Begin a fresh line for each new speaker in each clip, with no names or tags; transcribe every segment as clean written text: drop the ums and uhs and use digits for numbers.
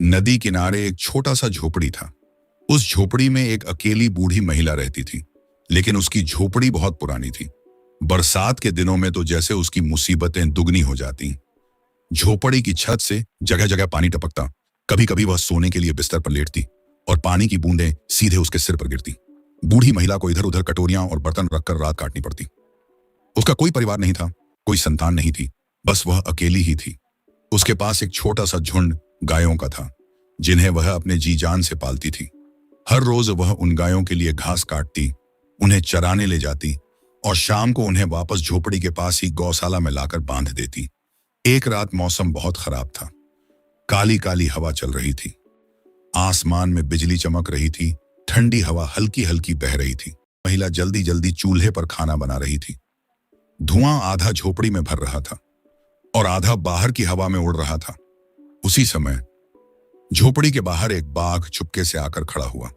नदी किनारे एक छोटा सा झोपड़ी था। उस झोपड़ी में एक अकेली बूढ़ी महिला रहती थी, लेकिन उसकी झोपड़ी बहुत पुरानी थी। बरसात के दिनों में तो जैसे उसकी मुसीबतें दुगनी हो जाती। झोपड़ी की छत से जगह जगह पानी टपकता। कभी कभी वह सोने के लिए बिस्तर पर लेटती और पानी की बूंदें सीधे उसके सिर पर गिरती। बूढ़ी महिला को इधर उधर कटोरियां और बर्तन रखकर रात काटनी पड़ती। उसका कोई परिवार नहीं था, कोई संतान नहीं थी, बस वह अकेली ही थी। उसके पास एक छोटा सा झुंड गायों का था, जिन्हें वह अपने जी जान से पालती थी। हर रोज वह उन गायों के लिए घास काटती, उन्हें चराने ले जाती और शाम को उन्हें वापस झोपड़ी के पास ही गौशाला में लाकर बांध देती। एक रात मौसम बहुत खराब था। काली काली हवा चल रही थी, आसमान में बिजली चमक रही थी, ठंडी हवा हल्की हल्की बह रही थी। महिला जल्दी जल्दी चूल्हे पर खाना बना रही थी। धुआं आधा झोपड़ी में भर रहा था और आधा बाहर की हवा में उड़ रहा था। उसी समय झोपड़ी के बाहर एक बाघ चुपके से आकर खड़ा हुआ।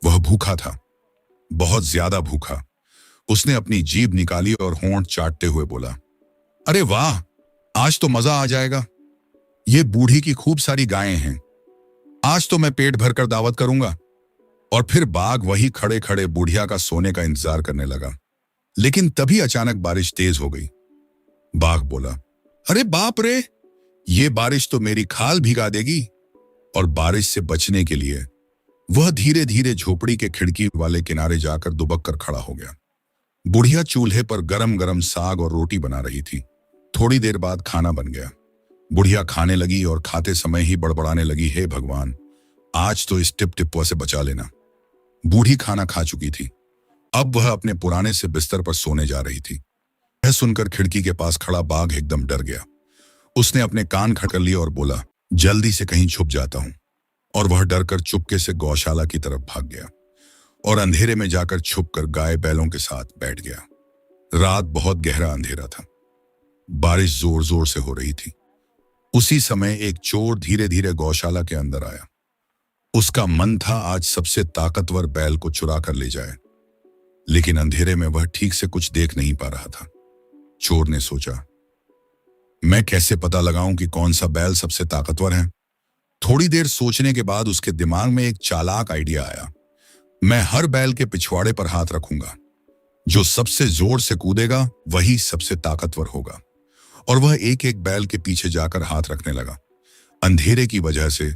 वह भूखा था, बहुत ज्यादा भूखा। उसने अपनी जीभ निकाली और होंठ चाटते हुए बोला, अरे वाह, आज तो मजा आ जाएगा। ये बूढ़ी की खूब सारी गायें हैं, आज तो मैं पेट भरकर दावत करूंगा। और फिर बाघ वही खड़े खड़े बुढ़िया का सोने का इंतजार करने लगा। लेकिन तभी अचानक बारिश तेज हो गई। बाघ बोला, अरे बाप रे, ये बारिश तो मेरी खाल भिगा देगी। और बारिश से बचने के लिए वह धीरे धीरे झोपड़ी के खिड़की वाले किनारे जाकर दुबक कर खड़ा हो गया। बुढ़िया चूल्हे पर गरम गरम साग और रोटी बना रही थी। थोड़ी देर बाद खाना बन गया। बुढ़िया खाने लगी और खाते समय ही बड़बड़ाने लगी, हे भगवान, आज तो इस टिप टिप्पा से बचा लेना। बूढ़ी खाना खा चुकी थी, अब वह अपने पुराने से बिस्तर पर सोने जा रही थी। यह सुनकर खिड़की के पास खड़ा बाघ एकदम डर गया। उसने अपने कान खड़कर लिए और बोला, जल्दी से कहीं छुप जाता हूं। और वह डरकर चुपके से गौशाला की तरफ भाग गया और अंधेरे में जाकर छुपकर गाय बैलों के साथ बैठ गया। रात बहुत गहरा अंधेरा था, बारिश जोर जोर से हो रही थी। उसी समय एक चोर धीरे धीरे गौशाला के अंदर आया। उसका मन था आज सबसे ताकतवर बैल को चुरा कर ले जाए, लेकिन अंधेरे में वह ठीक से कुछ देख नहीं पा रहा था। चोर ने सोचा, मैं कैसे पता लगाऊं कि कौन सा बैल सबसे ताकतवर है। थोड़ी देर सोचने के बाद उसके दिमाग में एक चालाक आइडिया आया। मैं हर बैल के पिछवाड़े पर हाथ रखूंगा, जो सबसे जोर से कूदेगा वही सबसे ताकतवर होगा। और वह एक एक बैल के पीछे जाकर हाथ रखने लगा। अंधेरे की वजह से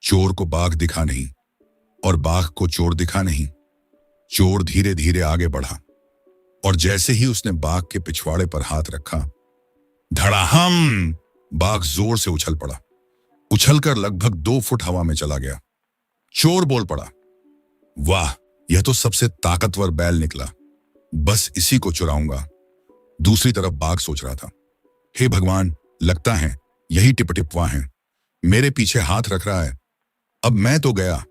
चोर को बाघ दिखा नहीं और बाघ को चोर दिखा नहीं। चोर धीरे धीरे आगे बढ़ा और जैसे ही उसने बाघ के पिछवाड़े पर हाथ रखा, धड़ाहम, बाघ जोर से उछल पड़ा। उछलकर लगभग 2 फुट हवा में चला गया। चोर बोल पड़ा, वाह, यह तो सबसे ताकतवर बैल निकला, बस इसी को चुराऊंगा। दूसरी तरफ बाघ सोच रहा था, हे भगवान, लगता है यही टिपटिपवा है, मेरे पीछे हाथ रख रहा है। अब मैं तो गया,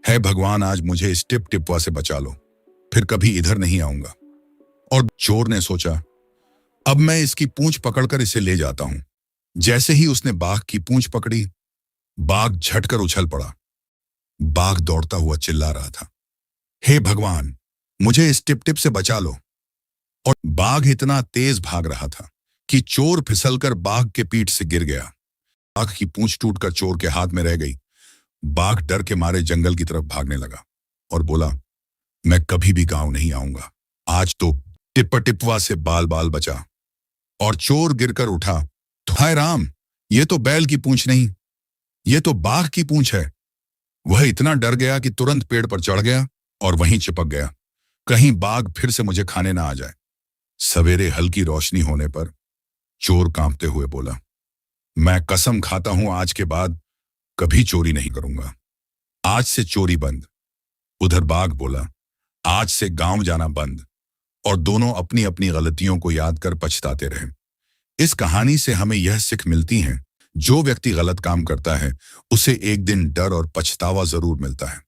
है भगवान, आज मुझे इस टिप टिपवा से बचा लो, फिर कभी इधर नहीं आऊंगा। और चोर ने सोचा, अब मैं इसकी पूंछ पकड़कर इसे ले जाता हूं। जैसे ही उसने बाघ की पूंछ पकड़ी, बाघ झटकर उछल पड़ा। बाघ दौड़ता हुआ चिल्ला रहा था, हे भगवान, मुझे इस टिप टिप से बचा लो। और बाघ इतना तेज भाग रहा था कि चोर फिसलकर बाघ के पीठ से गिर गया। बाघ की पूंछ टूटकर चोर के हाथ में रह गई। बाघ डर के मारे जंगल की तरफ भागने लगा और बोला, मैं कभी भी गांव नहीं आऊंगा, आज तो टिप्पा टिप्पवा से बाल बाल बचा। और चोर गिरकर उठा, हाय राम, ये तो बैल की पूंछ नहीं, ये तो बाघ की पूंछ है। वह इतना डर गया कि तुरंत पेड़ पर चढ़ गया और वहीं चिपक गया, कहीं बाघ फिर से मुझे खाने ना आ जाए। सवेरे हल्की रोशनी होने पर चोर कांपते हुए बोला, मैं कसम खाता हूं आज के बाद कभी चोरी नहीं करूंगा, आज से चोरी बंद। उधर बाघ बोला, आज से गांव जाना बंद। और दोनों अपनी अपनी गलतियों को याद कर पछताते रहे। इस कहानी से हमें यह सीख मिलती है, जो व्यक्ति गलत काम करता है उसे एक दिन डर और पछतावा जरूर मिलता है,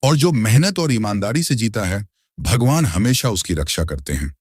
और जो मेहनत और ईमानदारी से जीता है, भगवान हमेशा उसकी रक्षा करते हैं।